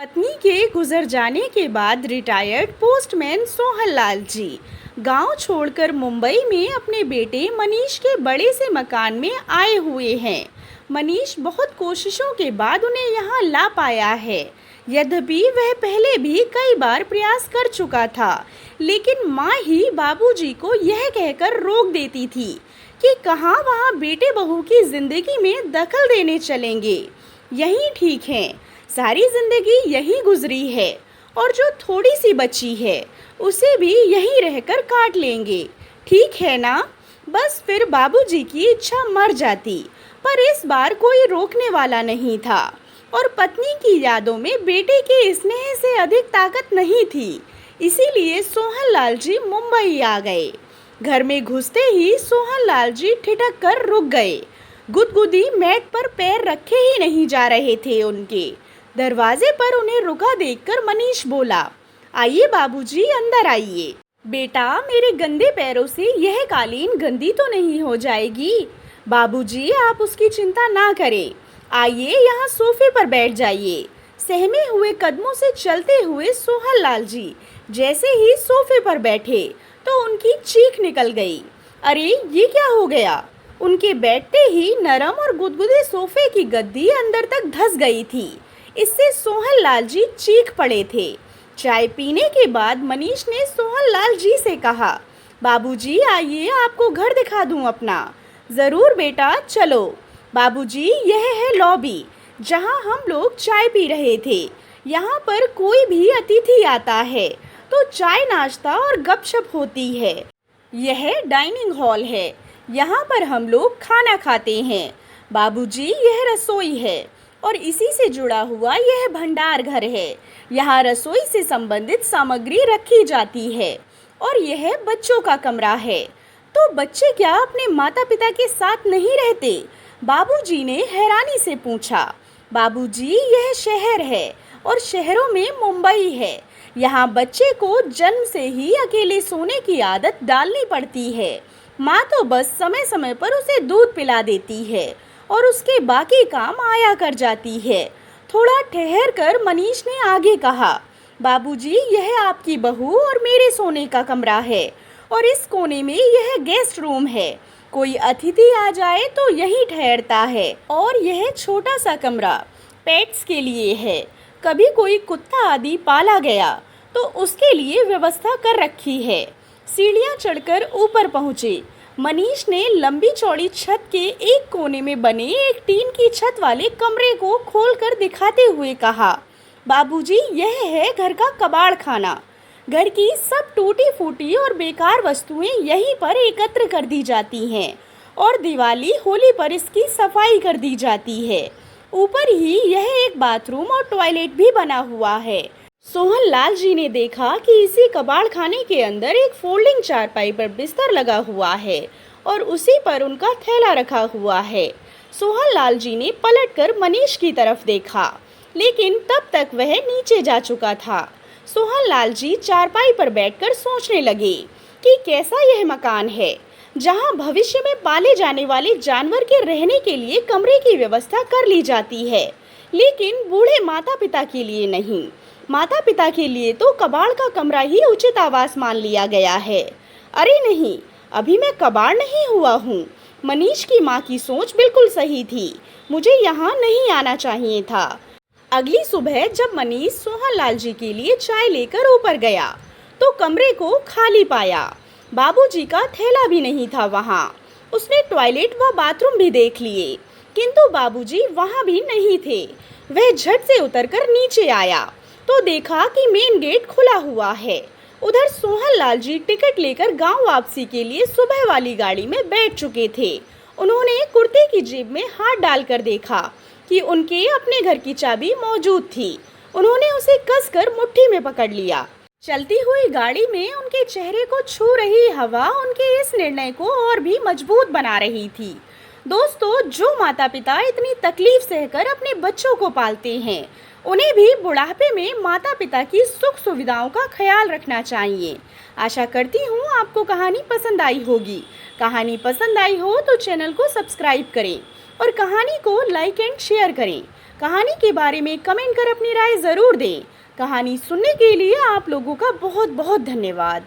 पत्नी के गुजर जाने के बाद रिटायर्ड पोस्टमैन सोहन लाल जी गांव छोड़कर मुंबई में अपने बेटे मनीष के बड़े से मकान में आए हुए हैं। मनीष बहुत कोशिशों के बाद उन्हें यहां ला पाया है। यद्यपि वह पहले भी कई बार प्रयास कर चुका था, लेकिन माँ ही बाबूजी को यह कहकर रोक देती थी कि कहाँ वहाँ बेटे बहू की जिंदगी में दखल देने चलेंगे। यही ठीक है, सारी जिंदगी यही गुजरी है और जो थोड़ी सी बची है उसे भी यहीं रहकर काट लेंगे, ठीक है ना। बस फिर बाबूजी की इच्छा मर जाती, पर इस बार कोई रोकने वाला नहीं था और पत्नी की यादों में बेटे के स्नेह से अधिक ताकत नहीं थी। इसीलिए सोहन लाल जी मुंबई आ गए। घर में घुसते ही सोहन लाल जी ठिठक कर रुक गए। गुदगुदी मैट पर पैर रखे ही नहीं जा रहे थे उनके। दरवाजे पर उन्हें रुका देखकर मनीष बोला, आइए बाबूजी, अंदर आइए। बेटा, मेरे गंदे पैरों से यह कालीन गंदी तो नहीं हो जाएगी? बाबूजी, आप उसकी चिंता ना करें। आइए, यहाँ सोफे पर बैठ जाइए। सहमे हुए कदमों से चलते हुए सोहन लाल जी जैसे ही सोफे पर बैठे तो उनकी चीख निकल गई। अरे, ये क्या हो गया? उनके बैठते ही नरम और गुदगुदे सोफे की गद्दी अंदर तक धंस गई थी। इससे सोहन लाल जी चीख पड़े थे। चाय पीने के बाद मनीष ने सोहन लाल जी से कहा, बाबूजी आइए, आपको घर दिखा दूं अपना। ज़रूर बेटा, चलो। बाबूजी, यह है लॉबी जहां हम लोग चाय पी रहे थे। यहाँ पर कोई भी अतिथि आता है तो चाय नाश्ता और गपशप होती है। यह डाइनिंग हॉल है, यहाँ पर हम लोग खाना खाते हैं। बाबूजी, यह रसोई है और इसी से जुड़ा हुआ यह भंडार घर है। यहाँ रसोई से संबंधित सामग्री रखी जाती है और यह बच्चों का कमरा है। तो बच्चे क्या अपने माता पिता के साथ नहीं रहते? बाबूजी ने हैरानी से पूछा। बाबूजी, यह शहर है और शहरों में मुंबई है। यहाँ बच्चे को जन्म से ही अकेले सोने की आदत डालनी पड़ती है। माँ तो बस समय समय पर उसे दूध पिला देती है और उसके बाकी काम आया कर जाती है। थोड़ा ठहर कर मनीष ने आगे कहा, बाबूजी, यह आपकी बहू और मेरे सोने का कमरा है और इस कोने में यह गेस्ट रूम है। कोई अतिथि आ जाए तो यही ठहरता है और यह छोटा सा कमरा पेट्स के लिए है। कभी कोई कुत्ता आदि पाला गया तो उसके लिए व्यवस्था कर रखी है। सीढ़ियाँ चढ़कर ऊपर पहुँचे। मनीष ने लंबी चौड़ी छत के एक कोने में बने एक टीन की छत वाले कमरे को खोलकर दिखाते हुए कहा, बाबूजी, यह है घर का कबाड़ खाना। घर की सब टूटी फूटी और बेकार वस्तुएं यहीं पर एकत्र कर दी जाती हैं और दिवाली होली पर इसकी सफाई कर दी जाती है। ऊपर ही यह एक बाथरूम और टॉयलेट भी बना हुआ है। सोहन लाल जी ने देखा कि इसी कबाड़ खाने के अंदर एक फोल्डिंग चारपाई पर बिस्तर लगा हुआ है और उसी पर उनका थैला रखा हुआ है। सोहन लाल जी ने पलटकर मनीष की तरफ देखा, लेकिन तब तक वह नीचे जा चुका था। सोहन लाल जी चारपाई पर बैठकर सोचने लगे कि कैसा यह मकान है जहां भविष्य में पाले जाने वाले जानवर के रहने के लिए कमरे की व्यवस्था कर ली जाती है, लेकिन बूढ़े माता पिता के लिए नहीं। माता पिता के लिए तो कबाड़ का कमरा ही उचित आवास मान लिया गया है। अरे नहीं, अभी मैं कबाड़ नहीं हुआ हूँ। मनीष की माँ की सोच बिल्कुल सही थी। मुझे यहाँ नहीं आना चाहिए था। अगली सुबह जब मनीष सोहन लाल जी के लिए चाय लेकर ऊपर गया तो कमरे को खाली पाया। बाबूजी का थैला भी नहीं था वहाँ। उसने टॉयलेट व बाथरूम भी देख लिए, किंतु बाबूजी वहाँ भी नहीं थे। वह झट से उतरकर नीचे आया तो देखा कि मेन गेट खुला हुआ है। उधर सोहन लाल जी टिकट लेकर गांव वापसी के लिए सुबह वाली गाड़ी में बैठ चुके थे। उन्होंने कुर्ते की जेब में हाथ डालकर देखा कि उनके अपने घर की चाबी मौजूद थी। उन्होंने उसे कसकर मुट्ठी में पकड़ लिया। चलती हुई गाड़ी में उनके चेहरे को छू रही हवा उनके इस निर्णय को और भी मजबूत बना रही थी। दोस्तों, जो माता पिता इतनी तकलीफ सहकर अपने बच्चों को पालते हैं, उन्हें भी बुढ़ापे में माता पिता की सुख सुविधाओं का ख्याल रखना चाहिए। आशा करती हूँ आपको कहानी पसंद आई होगी। कहानी पसंद आई हो तो चैनल को सब्सक्राइब करें और कहानी को लाइक एंड शेयर करें। कहानी के बारे में कमेंट कर अपनी राय ज़रूर दें। कहानी सुनने के लिए आप लोगों का बहुत बहुत धन्यवाद।